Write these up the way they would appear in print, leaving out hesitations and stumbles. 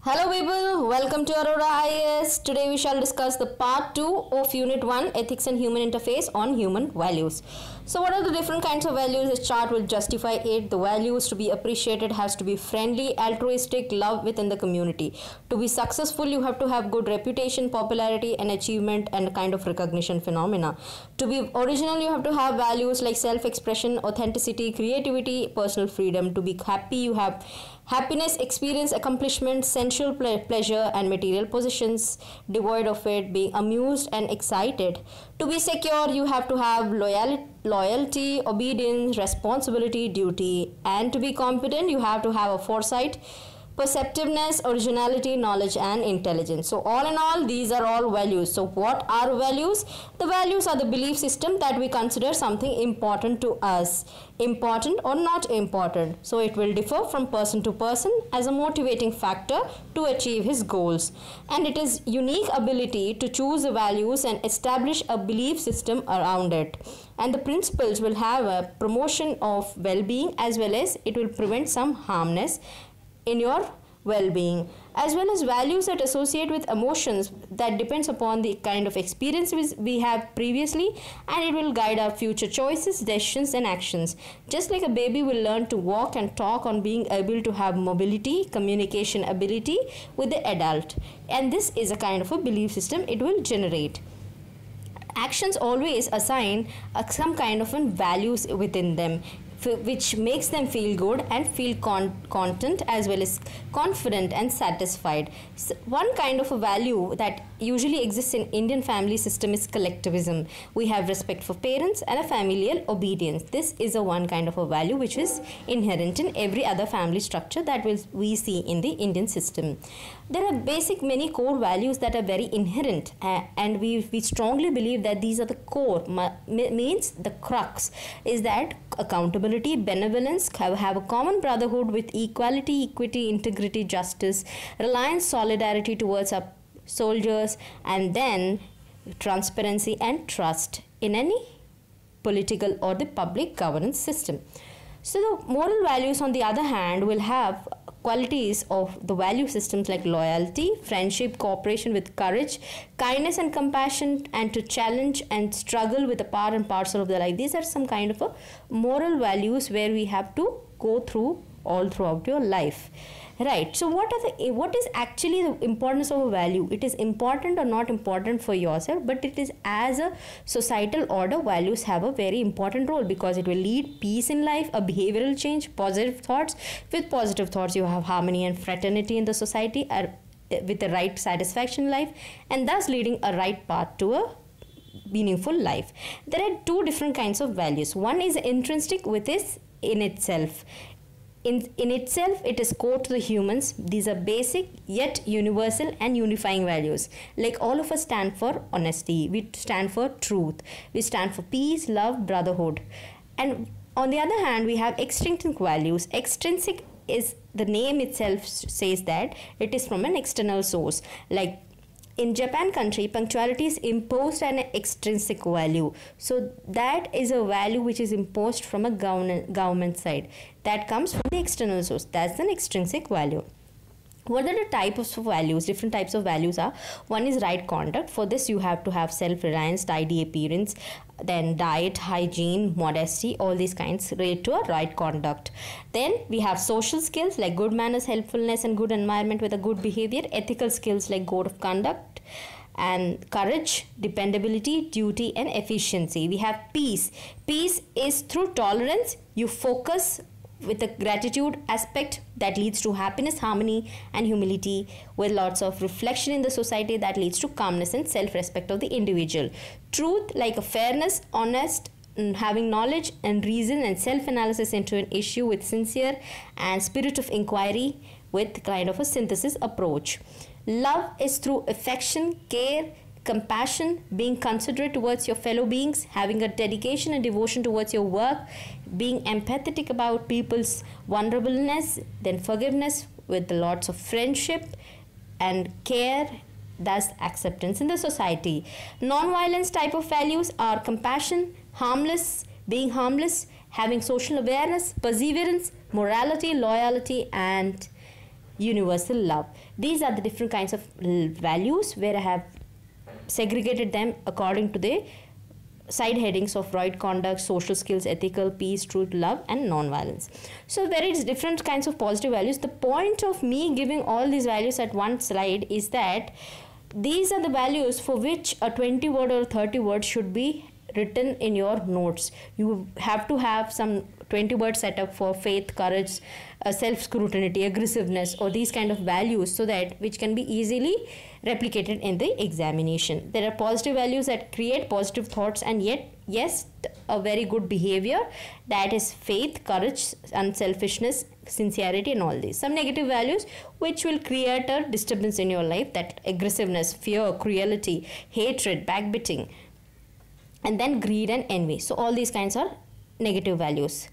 Hello people, welcome to Aurora IAS. Today we shall discuss the part 2 of Unit 1 Ethics and Human Interface on Human Values. So what are the different kinds of values? This chart will justify it. The values to be appreciated has to be friendly, altruistic, love within the community. To be successful you have to have good reputation, popularity and achievement and kind of recognition phenomena. To be original you have to have values like self-expression, authenticity, creativity, personal freedom. To be happy you have happiness, experience, accomplishment, sensual pleasure and material possessions. Devoid of it, being amused and excited. To be secure, you have to have loyalty, obedience, responsibility, duty. And to be competent, you have to have a foresight, perceptiveness, originality, knowledge and intelligence. So all in all, these are all values. So what are values? The values are the belief system that we consider something important to us, important or not important. So it will differ from person to person as a motivating factor to achieve his goals. And it is unique ability to choose the values and establish a belief system around it. And the principles will have a promotion of well-being as well as it will prevent some harmness in your well-being, as well as values that associate with emotions that depends upon the kind of experiences we have previously, and it will guide our future choices, decisions and actions. Just like a baby will learn to walk and talk on being able to have mobility, communication ability with the adult, and this is a kind of a belief system it will generate. Actions always assign some kind of values within them, which makes them feel good and feel content as well as confident and satisfied. So one kind of a value that usually exists in Indian family system is collectivism. We have respect for parents and a familial obedience. This is a one kind of a value which is inherent in every other family structure that we see in the Indian system. There are basic many core values that are very inherent, and we strongly believe that these are the core, means the crux is that accountability, benevolence, have a common brotherhood with equality, equity, integrity, justice, reliance, solidarity towards our soldiers, and then transparency and trust in any political or the public governance system. So the moral values on the other hand will have qualities of the value systems like loyalty, friendship, cooperation with courage, kindness and compassion, and to challenge and struggle with a part and parcel of the life. These are some kind of a moral values where we have to go through all throughout your life. Right. So what is actually the importance of a value? It is important or not important for yourself, but it is as a societal order, values have a very important role because it will lead peace in life, a behavioral change, positive thoughts. With positive thoughts, you have harmony and fraternity in the society with the right satisfaction in life, and thus leading a right path to a meaningful life. There are two different kinds of values. One is intrinsic, which is in itself. In itself, it is core to the humans. These are basic yet universal and unifying values. Like all of us stand for honesty, we stand for truth, we stand for peace, love, brotherhood. And on the other hand, we have extrinsic values. Extrinsic is, the name itself says that it is from an external source. Like in Japan country, punctuality is imposed an extrinsic value. So that is a value which is imposed from a government side. That comes from the external source. That's an extrinsic value. What are the types of values? Different types of values are, one is right conduct. For this you have to have self-reliance, tidy appearance, then diet, hygiene, modesty, all these kinds relate to a right conduct. Then we have social skills like good manners, helpfulness and good environment with a good behavior, ethical skills like code of conduct, and courage, dependability, duty and efficiency. We have peace. Peace is through tolerance. You focus with a gratitude aspect that leads to happiness, harmony and humility, with lots of reflection in the society that leads to calmness and self-respect of the individual. Truth, like a fairness, honest, having knowledge and reason and self-analysis into an issue with sincere and spirit of inquiry with kind of a synthesis approach. Love is through affection, care, compassion, being considerate towards your fellow beings, having a dedication and devotion towards your work, being empathetic about people's vulnerableness, then forgiveness with lots of friendship and care, thus acceptance in the society. Non-violence type of values are compassion, being harmless, having social awareness, perseverance, morality, loyalty and universal love. These are the different kinds of values where I have segregated them according to the side headings of right conduct, social skills, ethical, peace, truth, love, and non-violence. So there is different kinds of positive values. The point of me giving all these values at one slide is that these are the values for which a 20 word or 30 word should be written in your notes. You have to have some 20 word setup for faith, courage, self scrutiny, aggressiveness, or these kind of values, so that which can be easily replicated in the examination. There are positive values that create positive thoughts and yet yes, a very good behavior, that is faith, courage, unselfishness, sincerity, and all these. Some negative values which will create a disturbance in your life, that aggressiveness, fear, cruelty, hatred, backbiting, and then greed and envy. So all these kinds are negative values.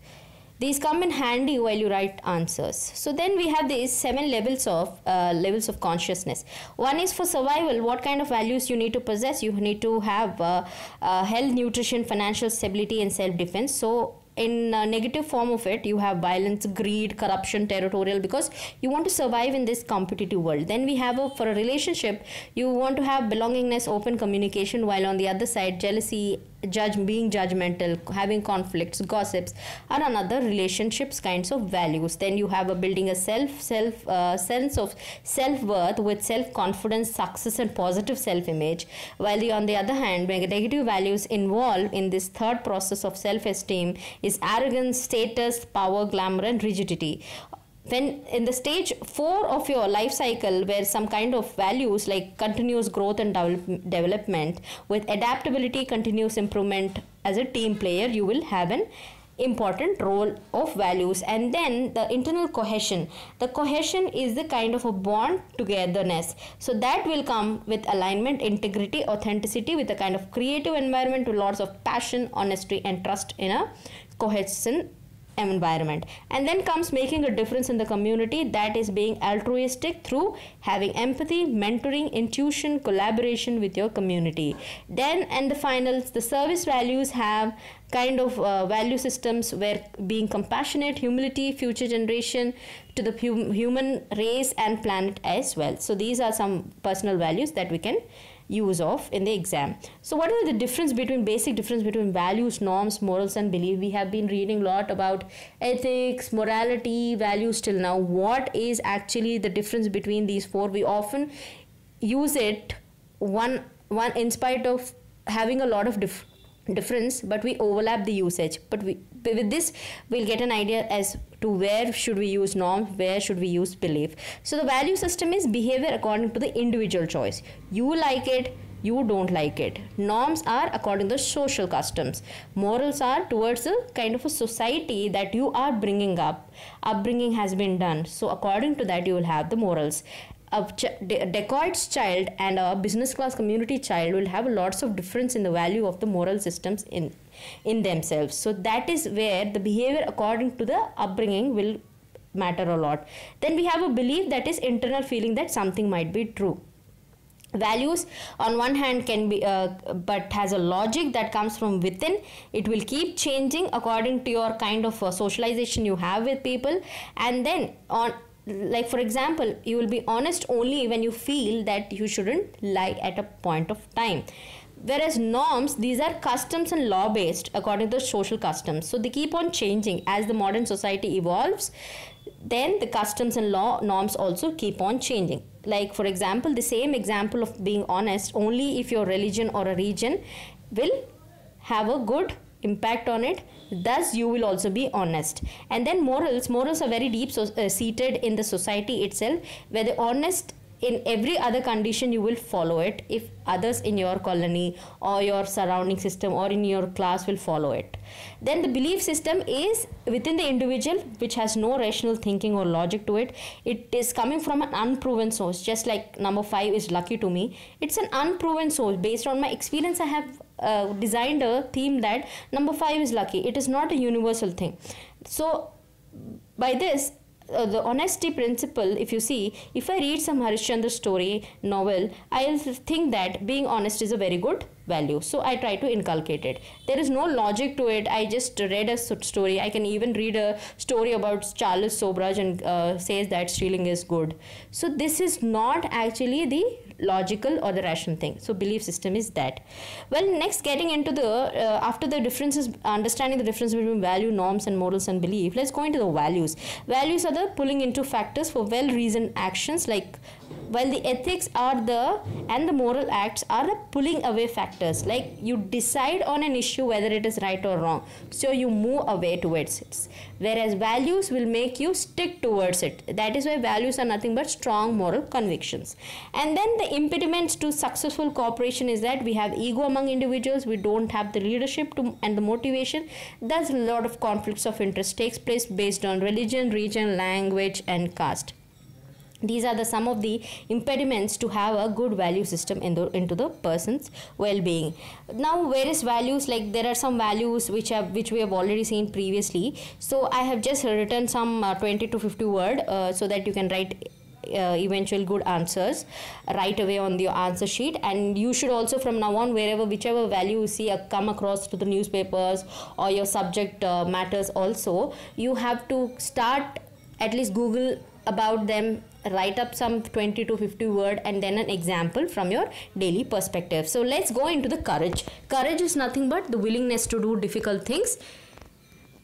These come in handy while you write answers. So then we have these 7 levels of consciousness. One is for survival. What kind of values you need to possess? You need to have health, nutrition, financial stability, and self-defense. So in negative form of it, you have violence, greed, corruption, territorial, because you want to survive in this competitive world. Then we have for a relationship, you want to have belongingness, open communication, while on the other side, jealousy, being judgmental, having conflicts, gossips are another relationships kinds of values. Then you have building a sense of self-worth with self-confidence, success, and positive self-image, while on the other hand, negative values involved in this third process of self-esteem is arrogance, status, power, glamour, and rigidity. When in the stage 4 of your life cycle, where some kind of values like continuous growth and development with adaptability, continuous improvement, as a team player, you will have an important role of values. And then the internal cohesion. The cohesion is the kind of a bond togetherness. So that will come with alignment, integrity, authenticity, with a kind of creative environment with lots of passion, honesty, and trust in a cohesion environment. And then comes making a difference in the community, that is being altruistic through having empathy, mentoring, intuition, collaboration with your community. Then and the finals, the service values have kind of value systems where being compassionate, humility, future generation, to the human race and planet as well. So these are some personal values that we can use of in the exam. So what is the basic difference between values, norms, morals, and belief? We have been reading a lot about ethics, morality, values till now. What is actually the difference between these four? We often use it one in spite of having a lot of difference, but we overlap the usage. But with this we'll get an idea as to where should we use norms, where should we use belief. So the value system is behavior according to the individual choice. You like it, you don't like it. Norms are according to social customs. Morals are towards a kind of a society that you are bringing up. Upbringing has been done, so according to that you will have the morals. A dacoit's child and a business class community child will have lots of difference in the value of the moral systems in themselves. So that is where the behavior according to the upbringing will matter a lot. Then we have a belief, that is internal feeling that something might be true. Values on one hand can be but has a logic that comes from within. It will keep changing according to your kind of socialization you have with people. And then like for example, you will be honest only when you feel that you shouldn't lie at a point of time. Whereas norms, these are customs and law based according to social customs. So they keep on changing as the modern society evolves. Then the customs and norms also keep on changing. Like for example, the same example of being honest, only if your religion or a region will have a good impact on it, thus you will also be honest. And then morals are very deep seated in the society itself, where the honest in every other condition you will follow it if others in your colony or your surrounding system or in your class will follow it. Then the belief system is within the individual, which has no rational thinking or logic to it. It is coming from an unproven source, just like number 5 is lucky to me. It's an unproven source. Based on my experience, I have designed a theme that number 5 is lucky. It is not a universal thing. So by this the honesty principle, if you see, if I read some Harishchandra story novel, I'll think that being honest is a very good value. So I try to inculcate it. There is no logic to it. I just read a story. I can even read a story about Charles Sobraj and says that stealing is good. So this is not actually the logical or the rational thing. So belief system is that. Well, next, getting into the after the differences, understanding the difference between value, norms and morals and belief, let's go into the values. Values are the pulling into factors for well reasoned actions, like while the ethics are and the moral acts are the pulling away factors, like you decide on an issue whether it is right or wrong, so you move away towards it, whereas values will make you stick towards it. That is why values are nothing but strong moral convictions. And then the impediments to successful cooperation is that we have ego among individuals, we don't have the leadership and the motivation. Thus a lot of conflicts of interest takes place based on religion, region, language and caste. These are some of the impediments to have a good value system into the person's well-being. Now, various values, like there are some values which we have already seen previously. So I have just written some 20 to 50 word so that you can write eventual good answers right away on your answer sheet. And you should also, from now on, whichever value you see come across to the newspapers or your subject matters also, you have to start at least Google about them, write up some 20 to 50 word and then an example from your daily perspective. So let's go into the courage. Courage is nothing but the willingness to do difficult things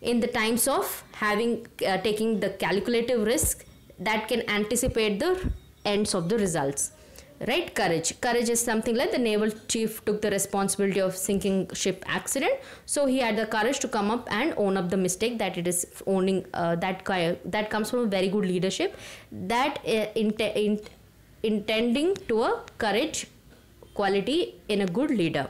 in the times of having taking the calculative risk that can anticipate the ends of the results. Right? Courage is something like the naval chief took the responsibility of sinking ship accident, so he had the courage to come up and own up the mistake. That it is owning that comes from a very good leadership, that intending to a courage quality in a good leader.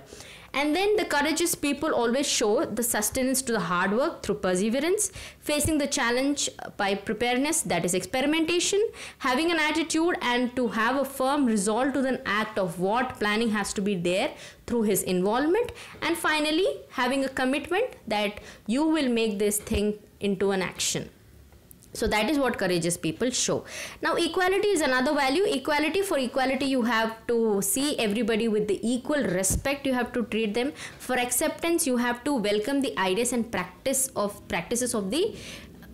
And then the courageous people always show the sustenance to the hard work through perseverance, facing the challenge by preparedness, that is experimentation, having an attitude and to have a firm resolve to the act of what planning has to be there through his involvement, and finally having a commitment that you will make this thing into an action. So that is what courageous people show. Now equality is another value. For equality you have to see everybody with the equal respect, you have to treat them. For acceptance you have to welcome the ideas and practices of the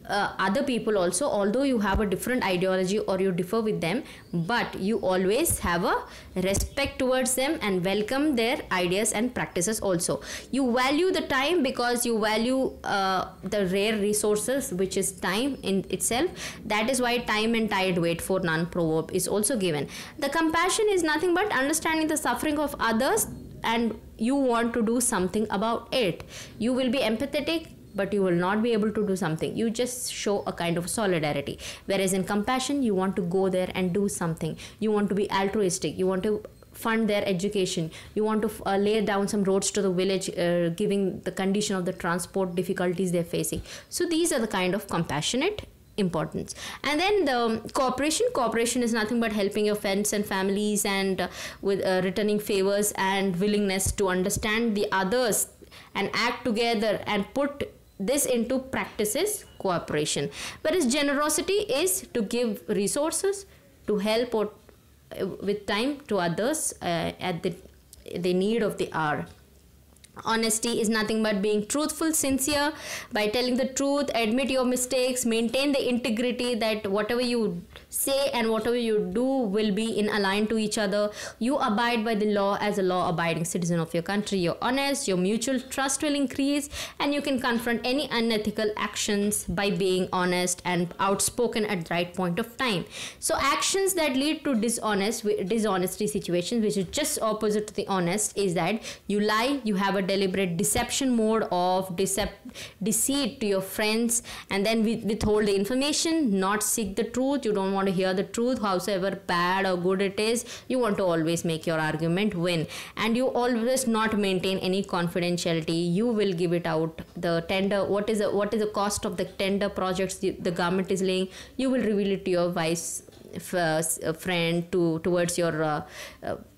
other people also, although you have a different ideology or you differ with them, but you always have a respect towards them and welcome their ideas and practices also. You value the time because you value the rare resources, which is time in itself. That is why time and tide wait for none proverb is also given. The compassion is nothing but understanding the suffering of others and you want to do something about it. You will be empathetic, but you will not be able to do something. You just show a kind of solidarity. Whereas in compassion, you want to go there and do something. You want to be altruistic. You want to fund their education. You want to lay down some roads to the village, giving the condition of the transport difficulties they're facing. So these are the kind of compassionate importance. And then the cooperation is nothing but helping your friends and families and with returning favors and willingness to understand the others and act together and put this into practices cooperation. Whereas generosity is to give resources, to help or with time to others at the need of the hour. Honesty is nothing but being truthful, sincere, by telling the truth, admit your mistakes, maintain the integrity, that whatever you say and whatever you do will be in align to each other. You abide by the law as a law-abiding citizen of your country. You're honest, your mutual trust will increase, and you can confront any unethical actions by being honest and outspoken at the right point of time. So actions that lead to dishonesty situations, which is just opposite to the honest, is that you lie, you have a deliberate deception mode of deceit to your friends, and then withhold the information, not seek the truth. You don't want to hear the truth, howsoever bad or good it is. You want to always make your argument win, and you always not maintain any confidentiality. You will give it out. The tender, what is the cost of the tender projects the government is laying, you will reveal it to your vice friend, towards your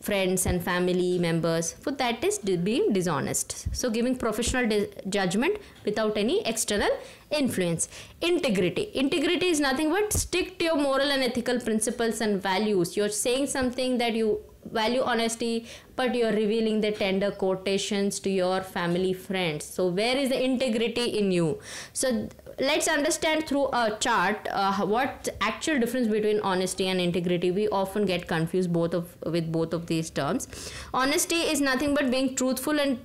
friends and family members. For that is being dishonest. So giving professional judgment without any external influence. Integrity is nothing but stick to your moral and ethical principles and values. You're saying something that you value honesty, but you're revealing the tender quotations to your family friends. So where is the integrity in you? So let's understand through a chart what actual difference between honesty and integrity. We often get confused with both of these terms. Honesty is nothing but being truthful and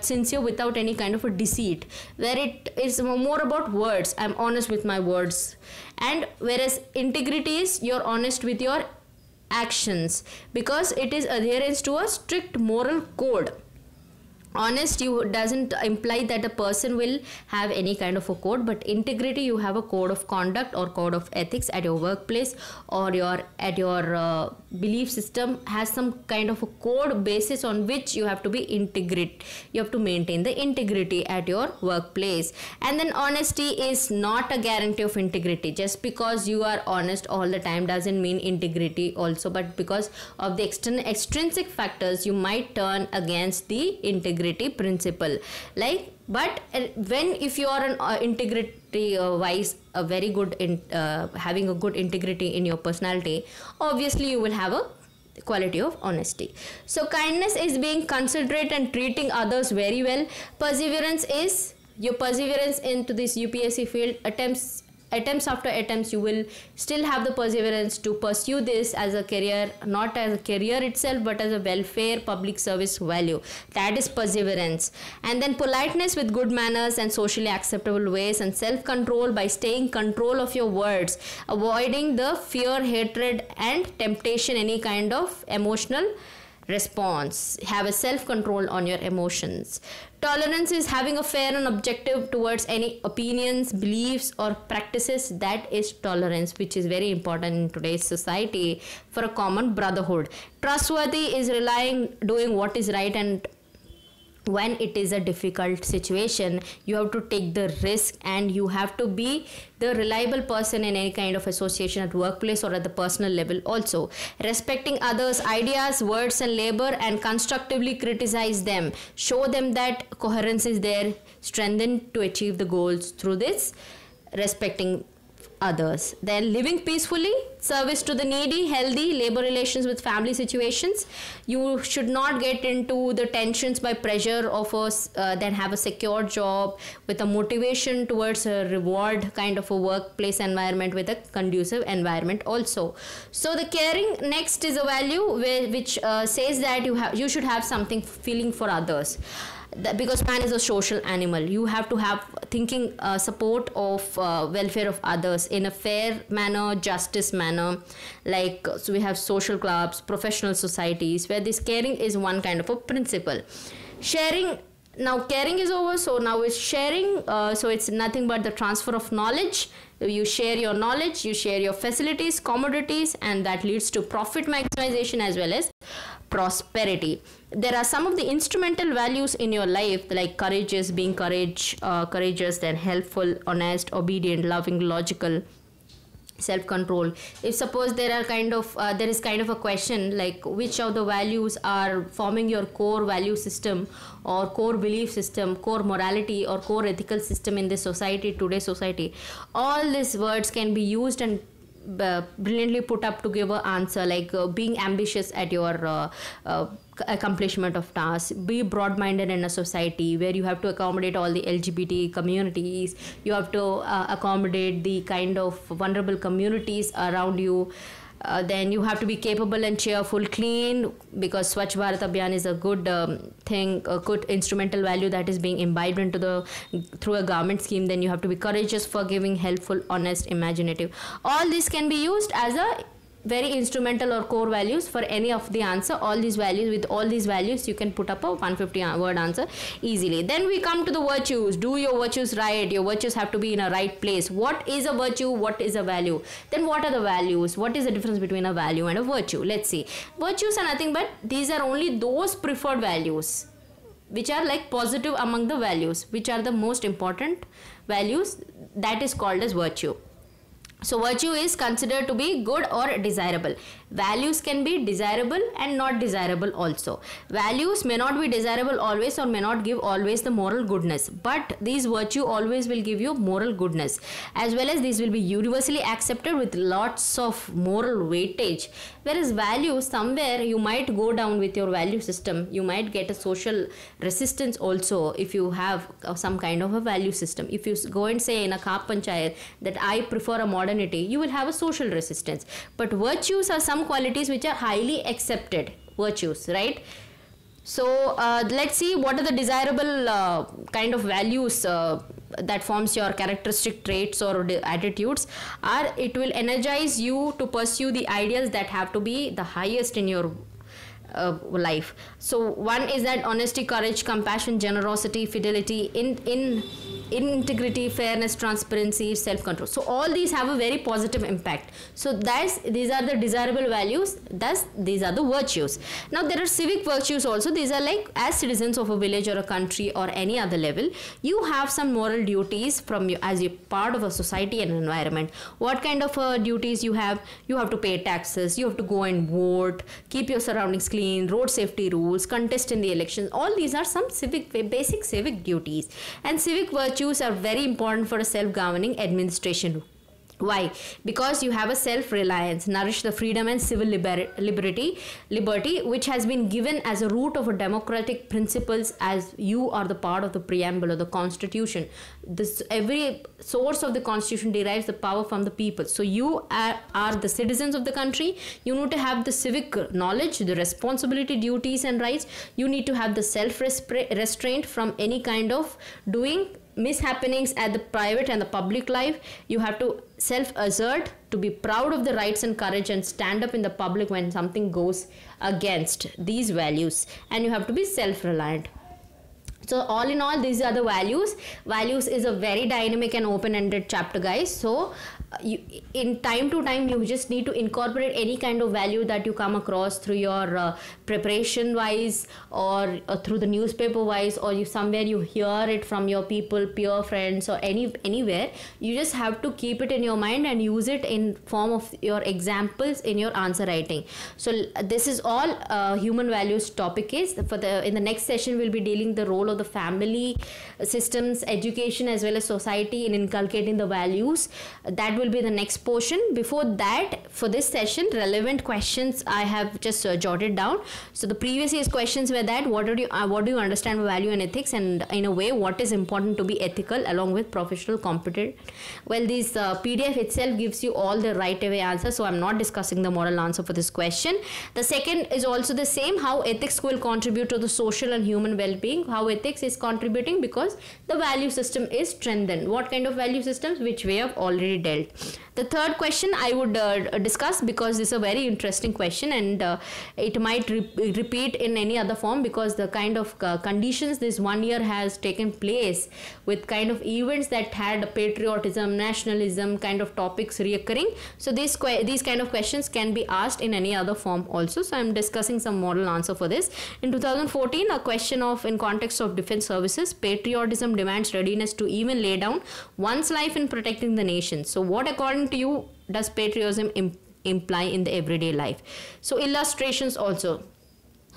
sincere without any kind of a deceit, where it is more about words. I'm honest with my words. And whereas integrity is you're honest with your actions, because it is adherence to a strict moral code. Honest you doesn't imply that a person will have any kind of a code, but integrity, you have a code of conduct or code of ethics at your workplace, or your belief system has some kind of a code basis on which you have to be integrate. You have to maintain the integrity at your workplace. And then honesty is not a guarantee of integrity. Just because you are honest all the time doesn't mean integrity also, but because of the extrinsic factors you might turn against the integrity principle. But when if you are an integrity wise a very good in having a good integrity in your personality, obviously you will have a quality of honesty. So kindness is being considerate and treating others very well. Perseverance is your perseverance into this UPSC field. Attempts after attempts, you will still have the perseverance to pursue this as a career, not as a career itself, but as a welfare public service value. That is perseverance. And then politeness with good manners and socially acceptable ways, and self-control by staying control of your words, avoiding the fear, hatred and temptation, any kind of emotional response. Have a self-control on your emotions. Tolerance is having a fair and objective towards any opinions, beliefs or practices. That is tolerance, which is very important in today's society for a common brotherhood. Trustworthy is doing what is right, and when it is a difficult situation, you have to take the risk, and you have to be the reliable person in any kind of association at workplace or at the personal level also. Respecting others' ideas, words and labor, and constructively criticize them. Show them that coherence is there, strengthen to achieve the goals through this respecting others. Then living peacefully, service to the needy, healthy labor relations with family situations. You should not get into the tensions by pressure of then have a secure job with a motivation towards a reward kind of a workplace environment with a conducive environment also. So the caring next is a value which says that you should have something feeling for others. Because man is a social animal, you have to have thinking support of welfare of others in a fair manner, justice manner. So we have social clubs, professional societies, where this caring is one kind of a principle. Sharing, now caring is over, so now it's sharing. So it's nothing but the transfer of knowledge. You share your knowledge, you share your facilities, commodities, and that leads to profit maximization as well as prosperity. There are some of the instrumental values in your life, like courageous, being courageous, then helpful, honest, obedient, loving, logical, self-control. If suppose there is kind of a question like which of the values are forming your core value system or core belief system, core morality or core ethical system in this society, today's society, all these words can be used and brilliantly put up to give an answer, like being ambitious at your accomplishment of tasks, be broad-minded in a society where you have to accommodate all the LGBT communities, you have to accommodate the kind of vulnerable communities around you. Then you have to be capable and cheerful, clean, because Swachh Bharat Abhiyan is a good thing, a good instrumental value that is being imbibed into through a government scheme. Then you have to be courageous, forgiving, helpful, honest, imaginative. All this can be used as a very instrumental or core values for any of the answer. All these values, with all these values you can put up a 150 word answer easily. Then we come to the virtues. Do your virtues right. Your virtues have to be in a right place. What is a virtue? What is a value? Then what are the values? What is the difference between a value and a virtue? Let's see. Virtues are nothing but these are only those preferred values which are like positive among the values, which are the most important values, that is called as virtue. So virtue is considered to be good or desirable. Values can be desirable and not desirable also. Values may not be desirable always or may not give always the moral goodness, but these virtue always will give you moral goodness, as well as these will be universally accepted with lots of moral weightage. Whereas values, somewhere you might go down with your value system, you might get a social resistance also if you have some kind of a value system. If you go and say in a Khap Panchayat that I prefer a modernity, you will have a social resistance. But virtues are some qualities which are highly accepted virtues, right? So let's see what are the desirable kind of values that forms your characteristic traits or attitudes. Are it will energize you to pursue the ideals that have to be the highest in your life. So one is that honesty, courage, compassion, generosity, fidelity, in integrity, fairness, transparency, self-control. So all these have a very positive impact. So these are the desirable values, thus these are the virtues. Now there are civic virtues also. These are like, as citizens of a village or a country or any other level, you have some moral duties from you as a part of a society and environment. What kind of duties you have? You have to pay taxes, you have to go and vote, keep your surroundings clean, road safety rules, contest in the elections. All these are some basic civic duties, and civic virtues are very important for a self-governing administration. Why? Because you have a self-reliance, nourish the freedom and civil liberty, which has been given as a root of a democratic principles, as you are the part of the preamble or the constitution. Every source of the constitution derives the power from the people. So you are the citizens of the country. You need to have the civic knowledge, the responsibility, duties and rights. You need to have the self-restraint from any kind of doing mishappenings at the private and the public life. You have to self-assert, to be proud of the rights and courage, and stand up in the public when something goes against these values, and you have to be self-reliant. So all in all, these are the values. Values is a very dynamic and open-ended chapter, guys. So in time to time, you just need to incorporate any kind of value that you come across through your preparation wise, or through the newspaper wise, or somewhere you hear it from your people, peer friends, or anywhere. You just have to keep it in your mind and use it in form of your examples in your answer writing. So this is all human values topic is. In the next session, we'll be dealing the role of the family systems, education, as well as society in inculcating the values. That will be the next portion. Before that, for this session, relevant questions I have just jotted down. So the previous year's questions were that what do you understand by value and ethics, and in a way what is important to be ethical along with professional competent. Well, this PDF itself gives you all the right away answers, so I'm not discussing the moral answer for this question. The second is also the same, how ethics will contribute to the social and human well-being, how ethics is contributing because the value system is strengthened. What kind of value systems, which we have already dealt. The third question I would discuss, because this is a very interesting question, and it might repeat in any other form, because the kind of conditions this 1 year has taken place with kind of events that had patriotism, nationalism kind of topics reoccurring. So these kind of questions can be asked in any other form also. So I'm discussing some model answer for this. In 2014, a question of, in context of defense services, patriotism demands readiness to even lay down one's life in protecting the nation. So what, according to you, does patriotism imply in the everyday life? So illustrations also.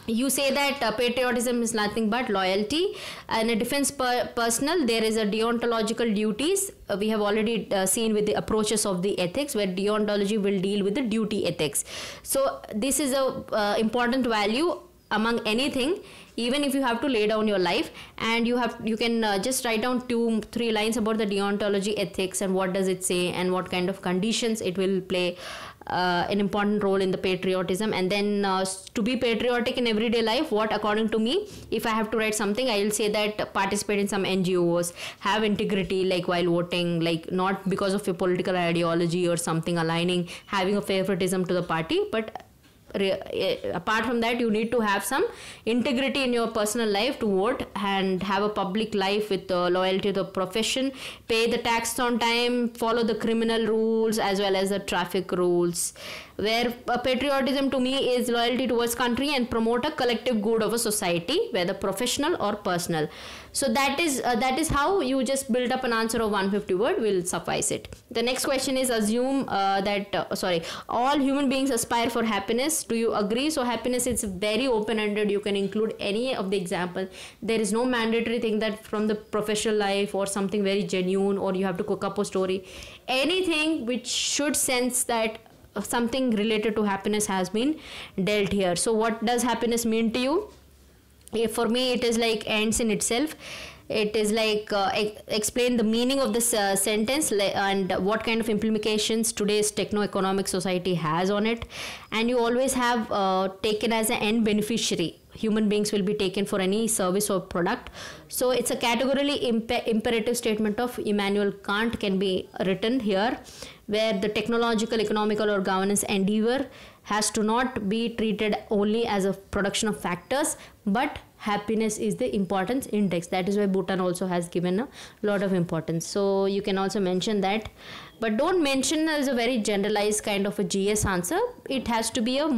You say that patriotism is nothing but loyalty, and a defense personnel, there is a deontological duties. We have already seen with the approaches of the ethics, where deontology will deal with the duty ethics. So this is a important value among anything, even if you have to lay down your life, and you can just write down 2-3 lines about the deontology ethics and what does it say and what kind of conditions it will play an important role in the patriotism. And then to be patriotic in everyday life, what, according to me, if I have to write something, I will say that participate in some NGOs, have integrity, like while voting, like not because of your political ideology or something aligning, having a favoritism to the party, but apart from that, you need to have some integrity in your personal life to vote and have a public life with loyalty to the profession, pay the tax on time, follow the criminal rules as well as the traffic rules. Where patriotism to me is loyalty towards country and promote a collective good of a society, whether professional or personal. So that is how you just build up an answer of 150 word will suffice it. The next question is, assume all human beings aspire for happiness. Do you agree? So happiness is very open-ended. You can include any of the example. There is no mandatory thing that from the professional life or something very genuine, or you have to cook up a story. Anything which should sense that something related to happiness has been dealt here. So what does happiness mean to you? For me, it is like ends in itself. It is like explain the meaning of this sentence and what kind of implications today's techno-economic society has on it. And you always have taken as an end beneficiary. Human beings will be taken for any service or product. So it's a categorically imperative statement of Immanuel Kant can be written here, where the technological, economical or governance endeavor has to not be treated only as a production of factors, but happiness is the importance index. That is why Bhutan also has given a lot of importance. So you can also mention that, but don't mention as a very generalized kind of a GS answer. It has to be a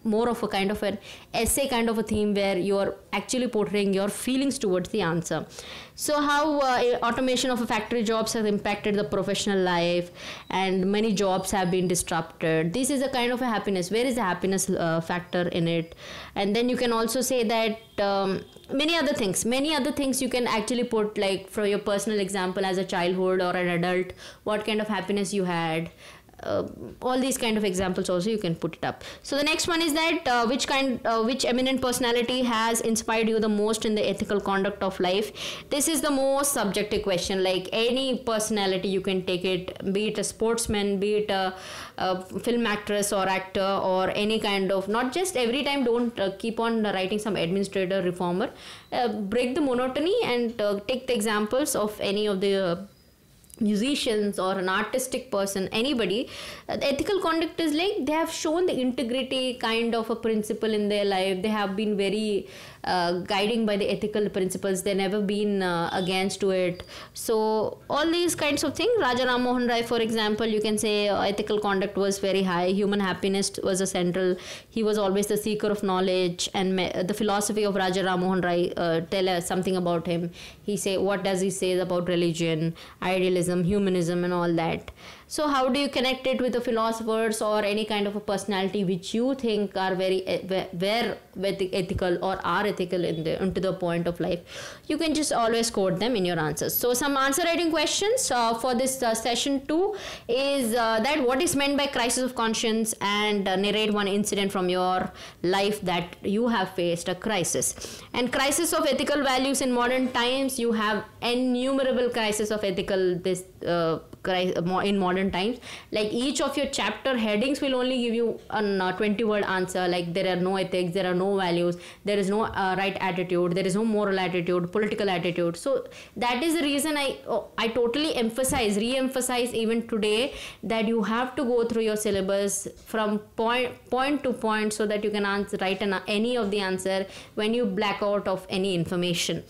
more of a kind of an essay kind of a theme where you're actually portraying your feelings towards the answer. So how automation of factory jobs has impacted the professional life and many jobs have been disrupted. This is a kind of a happiness. Where is the happiness factor in it? And then you can also say that many other things you can actually put, like for your personal example as a childhood or an adult, what kind of happiness you had. All these kind of examples also you can put it up. So the next one is that which eminent personality has inspired you the most in the ethical conduct of life? This is the most subjective question. Like any personality you can take it, be it a sportsman, be it a film actress or actor, or any kind of, not just every time, don't keep on writing some administrator, reformer. Break the monotony and take the examples of any of the musicians or an artistic person, anybody. The ethical conduct is like they have shown the integrity kind of a principle in their life. They have been very guiding by the ethical principles. They never been against to it. So all these kinds of things. Raja Ram Mohan Rai, for example, you can say ethical conduct was very high. Human happiness was a central. He was always the seeker of knowledge. And the philosophy of Raja Ram Mohan Rai tell us something about him. What does he say about religion, idealism, humanism and all that? So how do you connect it with the philosophers or any kind of a personality which you think are very ethical or are ethical into the point of life? You can just always quote them in your answers. So some answer writing questions for this session 2 is that what is meant by crisis of conscience, and narrate one incident from your life that you have faced a crisis. And crisis of ethical values in modern times, you have innumerable crisis of ethical in modern times. Like each of your chapter headings will only give you a 20-word answer, like there are no ethics, there are no values, there is no right attitude, there is no moral attitude, political attitude. So that is the reason I totally re-emphasize even today that you have to go through your syllabus from point to point so that you can write any of the answer when you black out of any information.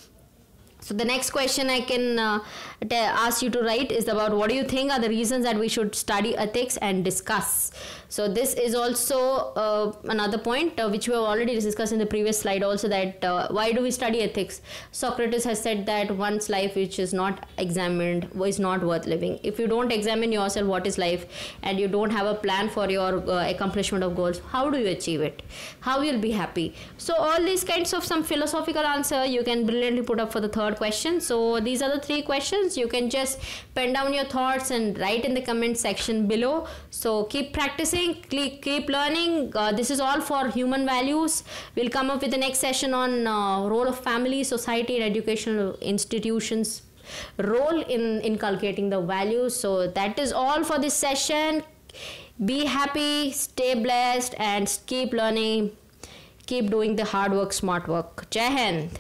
So the next question I can ask you to write is about what do you think are the reasons that we should study ethics and discuss. So this is also another point which we have already discussed in the previous slide also, that why do we study ethics? Socrates has said that one's life which is not examined is not worth living. If you don't examine yourself what is life and you don't have a plan for your accomplishment of goals, how do you achieve it? How you'll be happy? So all these kinds of some philosophical answer you can brilliantly put up for the third question. So these are the 3 questions. You can just pen down your thoughts and write in the comment section below. So keep practicing, keep learning. This is all for human values. We'll come up with the next session on role of family, society and educational institutions role in inculcating the values. So that is all for this session. Be happy, stay blessed and keep learning, keep doing the hard work, smart work. Jai Hind.